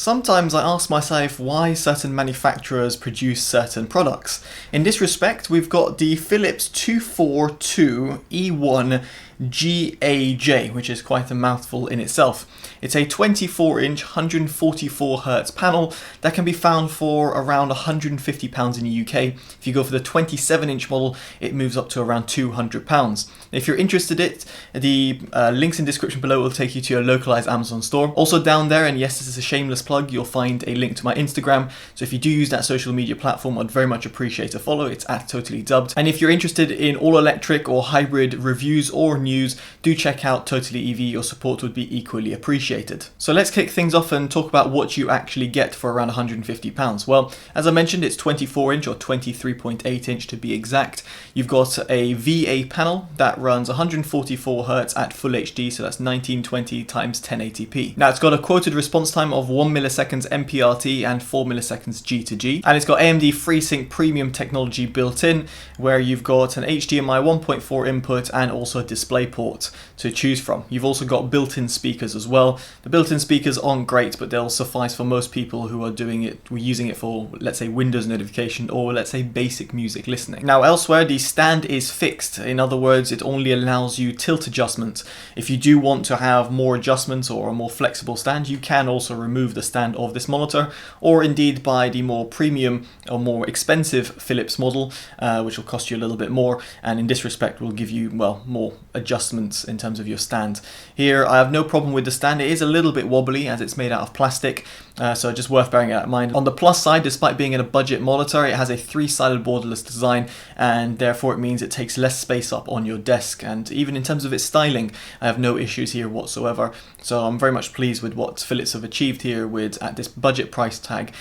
Sometimes I ask myself why certain manufacturers produce certain products. In this respect, we've got the Philips 242E1GAJ, which is quite a mouthful in itself. It's a 24-inch, 144Hz panel that can be found for around £150 in the UK. If you go for the 27-inch model, it moves up to around £200. If you're interested in it, the links in the description below will take you to your localized Amazon store. Also down there, and yes, this is a shameless plug, you'll find a link to my Instagram. So if you do use that social media platform, I'd very much appreciate a follow. It's at TotallyDubbed. And if you're interested in all electric or hybrid reviews or news, do check out Totally EV. Your support would be equally appreciated. So let's kick things off and talk about what you actually get for around £150. Well, as I mentioned, it's 24-inch or 23.8-inch to be exact. You've got a VA panel that runs 144Hz at full HD, so that's 1920 x 1080p. Now, it's got a quoted response time of 1 milliseconds MPRT and 4 milliseconds G2G, and it's got AMD Freesync premium technology built in, where you've got an HDMI 1.4 input and also a display port to choose from. You've also got built-in speakers as well. The built-in speakers aren't great, but they'll suffice for most people who are using it for, let's say, Windows notification or let's say basic music listening. Now, elsewhere, the stand is fixed. In other words, it only allows you tilt adjustment. If you do want to have more adjustments or a more flexible stand, you can also remove the stand of this monitor, or indeed buy the more premium or more expensive Philips model, which will cost you a little bit more, and in this respect will give you, well, more adjustments in terms of your stand. Here, I have no problem with the stand. It is a little bit wobbly as it's made out of plastic, so just worth bearing that in mind. On the plus side, despite being in a budget monitor, it has a three-sided borderless design, and therefore it means it takes less space up on your desk. And even in terms of its styling, I have no issues here whatsoever. So I'm very much pleased with what Philips have achieved here at this budget price tag,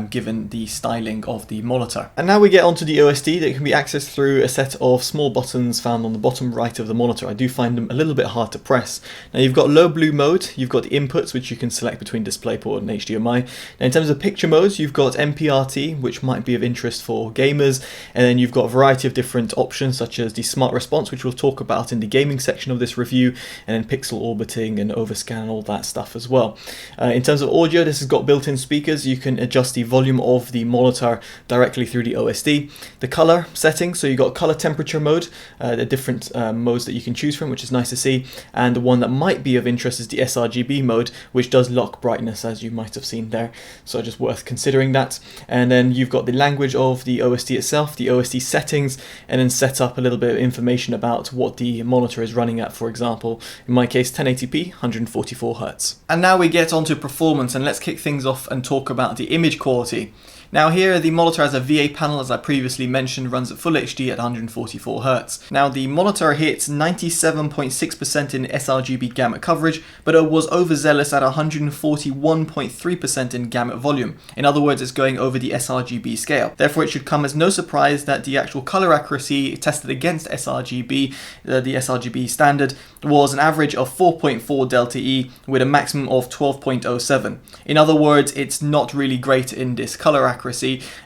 given the styling of the monitor. And now we get onto the OSD that can be accessed through a set of small buttons found on the bottom right of the monitor. I do find them a little bit hard to press. Now, you've got low blue mode, you've got the inputs which you can select between DisplayPort and HDMI. Now, in terms of picture modes, you've got MPRT, which might be of interest for gamers, and then you've got a variety of different options such as the smart response, which we'll talk about in the gaming section of this review, and then pixel orbiting and overscan and all that stuff as well. In terms of audio, this has got built-in speakers. You can adjust the volume of the monitor directly through the OSD. The color settings, so you've got color temperature mode, the different modes that you can choose from, which is nice to see, and the one that might be of interest is the sRGB mode, which does lock brightness, as you might have seen there, so just worth considering that. And then you've got the language of the OSD itself, the OSD settings, and then set up a little bit of information about what the monitor is running at. For example, in my case, 1080p, 144Hz. And now we get onto performance, and let's kick things off and talk about the image quality. Now here, the monitor has a VA panel, as I previously mentioned, runs at full HD at 144Hz. Now, the monitor hits 97.6% in sRGB gamut coverage, but it was overzealous at 141.3% in gamut volume. In other words, it's going over the sRGB scale. Therefore, it should come as no surprise that the actual color accuracy tested against sRGB, the sRGB standard, was an average of 4.4 delta E with a maximum of 12.07. In other words, it's not really great in this color accuracy,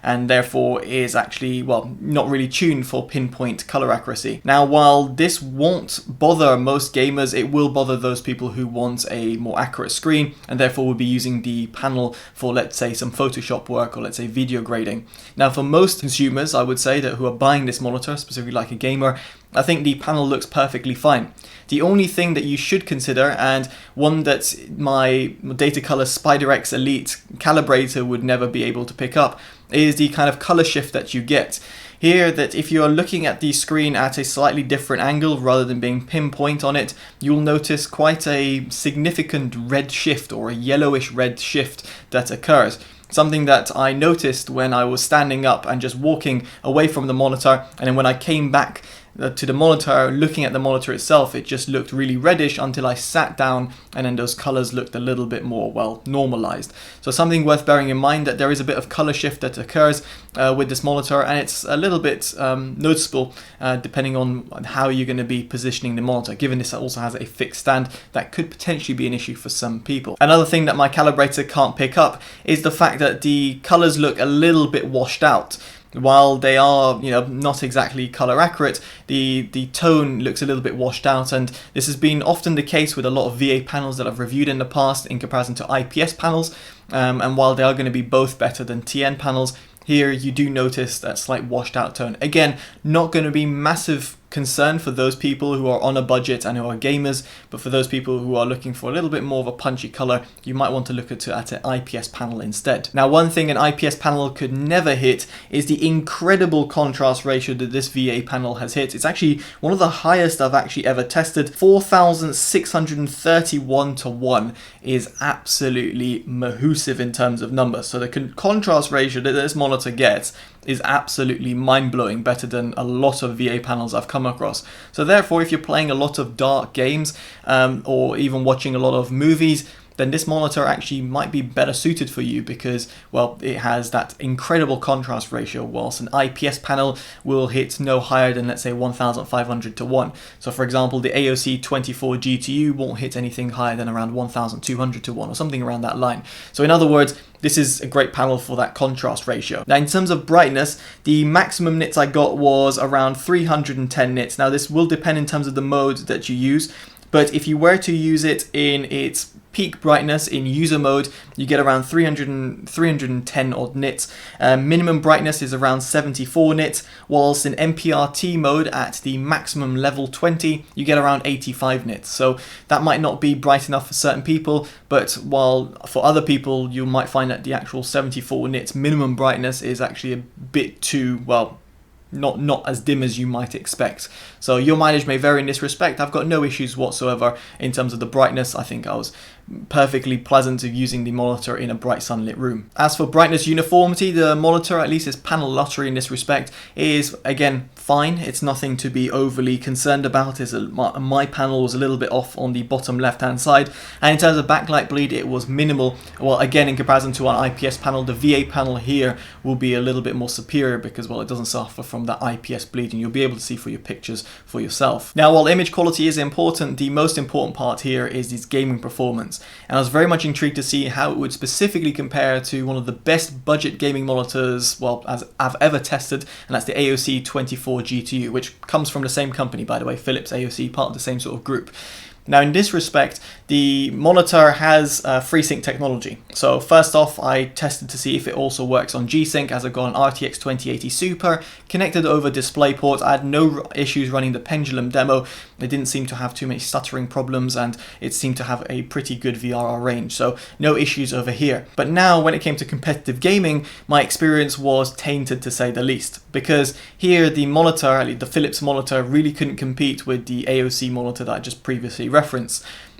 and therefore is actually, well, not really tuned for pinpoint color accuracy. Now, while this won't bother most gamers, it will bother those people who want a more accurate screen and therefore will be using the panel for, let's say, some Photoshop work or let's say video grading. Now, for most consumers, I would say, that who are buying this monitor, specifically like a gamer, I think the panel looks perfectly fine. The only thing that you should consider, and one that my Datacolor SpiderX Elite calibrator would never be able to pick up, is the kind of color shift that you get. Here, that if you are looking at the screen at a slightly different angle rather than being pinpoint on it, you'll notice quite a significant red shift or a yellowish red shift that occurs. Something that I noticed when I was standing up and just walking away from the monitor, and then when I came back to the monitor, looking at the monitor itself, it just looked really reddish until I sat down, and then those colors looked a little bit more, well, normalized. So something worth bearing in mind, that there is a bit of color shift that occurs with this monitor, and it's a little bit noticeable depending on how you're going to be positioning the monitor, given this also has a fixed stand. That could potentially be an issue for some people. Another thing that my calibrator can't pick up is the fact that the colors look a little bit washed out. While they are, not exactly color accurate, the tone looks a little bit washed out, and this has been often the case with a lot of VA panels that I've reviewed in the past in comparison to IPS panels. and while they are going to be both better than TN panels, here you do notice that slight washed out tone. Again, not going to be massive concern for those people who are on a budget and who are gamers, but for those people who are looking for a little bit more of a punchy color, you might want to look at an IPS panel instead. Now, one thing an IPS panel could never hit is the incredible contrast ratio that this VA panel has hit. It's actually one of the highest I've actually ever tested. 4,631 to 1 is absolutely massive in terms of numbers. So the contrast ratio that this monitor gets is absolutely mind-blowing, better than a lot of VA panels I've come across. So therefore, if you're playing a lot of dark games or even watching a lot of movies, then this monitor actually might be better suited for you because, well, it has that incredible contrast ratio, whilst an IPS panel will hit no higher than, let's say, 1,500 to 1. So for example, the AOC C24G2U won't hit anything higher than around 1,200 to 1 or something around that line. So in other words, this is a great panel for that contrast ratio. Now, in terms of brightness, the maximum nits I got was around 310 nits. Now, this will depend in terms of the mode that you use, but if you were to use it in its peak brightness in user mode, you get around 310 odd nits. Minimum brightness is around 74 nits, whilst in MPRT mode at the maximum level 20, you get around 85 nits. So that might not be bright enough for certain people, but while for other people, you might find that the actual 74 nits minimum brightness is actually a bit too, well, not as dim as you might expect. So your mileage may vary in this respect. I've got no issues whatsoever in terms of the brightness. I think I was perfectly pleasant of using the monitor in a bright sunlit room. As for brightness uniformity, the monitor, at least its panel lottery in this respect, is again fine. It's nothing to be overly concerned about. My panel was a little bit off on the bottom left hand side, and in terms of backlight bleed, it was minimal. Well, again, in comparison to an IPS panel, the VA panel here will be a little bit more superior because, well, it doesn't suffer from that IPS bleed, and you'll be able to see for your pictures for yourself. Now, while image quality is important, the most important part here is its gaming performance. And I was very much intrigued to see how it would specifically compare to one of the best budget gaming monitors, well, as I've ever tested, and that's the AOC C24G2U, which comes from the same company, by the way, Philips AOC, part of the same sort of group. Now, in this respect, the monitor has Freesync technology. So first off, I tested to see if it also works on G-Sync, as I've got an RTX 2080 Super connected over DisplayPort. I had no issues running the Pendulum demo. It didn't seem to have too many stuttering problems, and it seemed to have a pretty good VRR range, so no issues over here. But now, when it came to competitive gaming, my experience was tainted, to say the least, because here the monitor, the Philips monitor, really couldn't compete with the AOC monitor that I just previously referenced.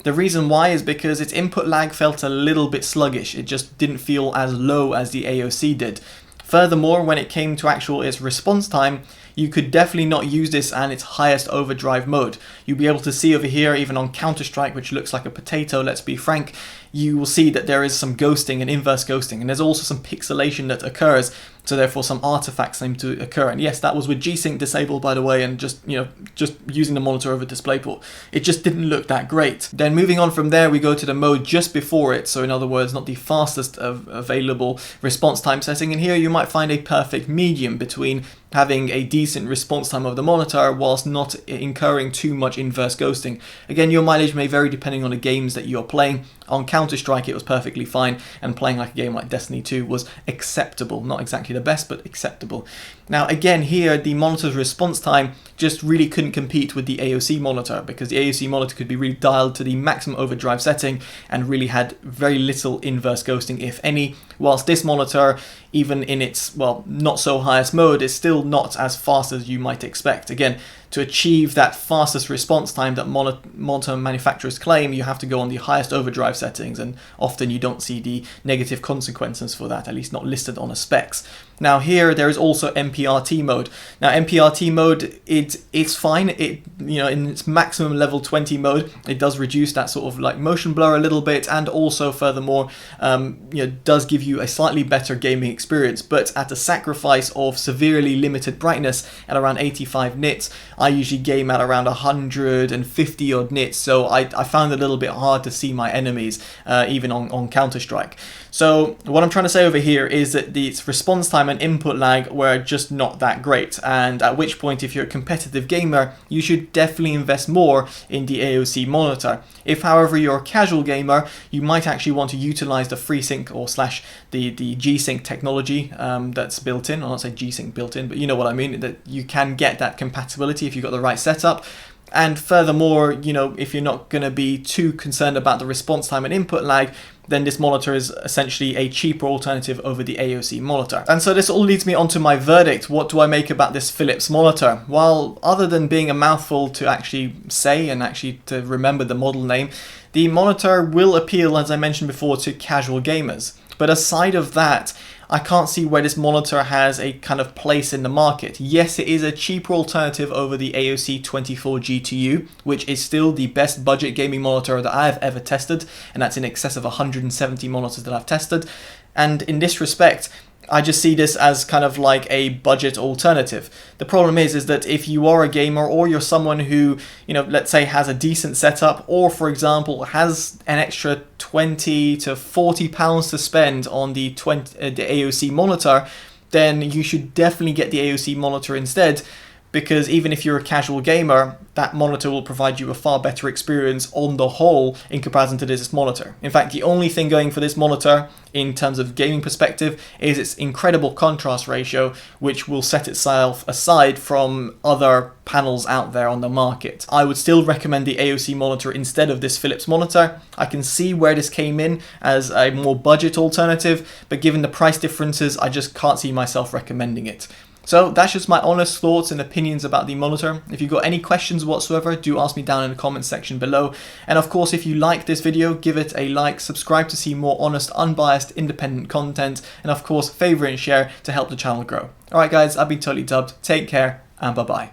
The reason why is because its input lag felt a little bit sluggish. It just didn't feel as low as the AOC did. Furthermore, when it came to its response time, you could definitely not use this at its highest overdrive mode. You'll be able to see over here, even on Counter-Strike, which looks like a potato, let's be frank, you will see that there is some ghosting and inverse ghosting, and there's also some pixelation that occurs, so therefore some artifacts seem to occur. And yes, that was with G-Sync disabled, by the way, and just using the monitor over DisplayPort. It just didn't look that great. Then moving on from there, we go to the mode just before it, so in other words, not the fastest available response time setting, and here you might find a perfect medium between having a decent response time of the monitor whilst not incurring too much inverse ghosting. Again, your mileage may vary depending on the games that you're playing. On Counter-Strike, it was perfectly fine, and playing like a game like Destiny 2 was acceptable. Not exactly the best, but acceptable. Now, again, here, the monitor's response time just really couldn't compete with the AOC monitor, because the AOC monitor could be really dialed to the maximum overdrive setting and really had very little inverse ghosting, if any, whilst this monitor, even in its, well, not so highest mode, is still not as fast as you might expect. Again, to achieve that fastest response time that monitor manufacturers claim, you have to go on the highest overdrive settings, and often you don't see the negative consequences for that, at least not listed on the specs. Now here, there is also MPRT mode. Now MPRT mode, it's fine. In its maximum level 20 mode, it does reduce that sort of like motion blur a little bit, and also furthermore, does give you a slightly better gaming experience, but at the sacrifice of severely limited brightness at around 85 nits. I usually game at around 150 odd nits, so I found it a little bit hard to see my enemies, even on Counter-Strike. So what I'm trying to say over here is that its response time and input lag were just not that great, and at which point, if you're a competitive gamer, you should definitely invest more in the AOC monitor. If, however, you're a casual gamer, you might actually want to utilize the Freesync or slash the G-Sync technology that's built in. I'll not say G-Sync built in, but you know what I mean, that you can get that compatibility if you've got the right setup. And furthermore, you know, if you're not going to be too concerned about the response time and input lag, then this monitor is essentially a cheaper alternative over the AOC monitor. And so this all leads me onto my verdict. What do I make about this Philips monitor? Well, other than being a mouthful to actually say and actually to remember the model name, the monitor will appeal, as I mentioned before, to casual gamers. But aside of that, I can't see where this monitor has a kind of place in the market. Yes, it is a cheaper alternative over the AOC C24G2U, which is still the best budget gaming monitor that I've ever tested, and that's in excess of 170 monitors that I've tested. And in this respect, I just see this as kind of like a budget alternative. The problem is that if you are a gamer, or you're someone who, you know, let's say has a decent setup, or for example has an extra 20 to 40 pounds to spend on the AOC monitor, then you should definitely get the AOC monitor instead, because even if you're a casual gamer, that monitor will provide you a far better experience on the whole in comparison to this monitor. In fact, the only thing going for this monitor in terms of gaming perspective is its incredible contrast ratio, which will set itself aside from other panels out there on the market. I would still recommend the AOC monitor instead of this Philips monitor. I can see where this came in as a more budget alternative, but given the price differences, I just can't see myself recommending it. So that's just my honest thoughts and opinions about the monitor. If you've got any questions whatsoever, do ask me down in the comments section below. And of course, if you like this video, give it a like, subscribe to see more honest, unbiased, independent content, and of course, favorite and share to help the channel grow. Alright guys, I've been Totally Dubbed. Take care, and bye-bye.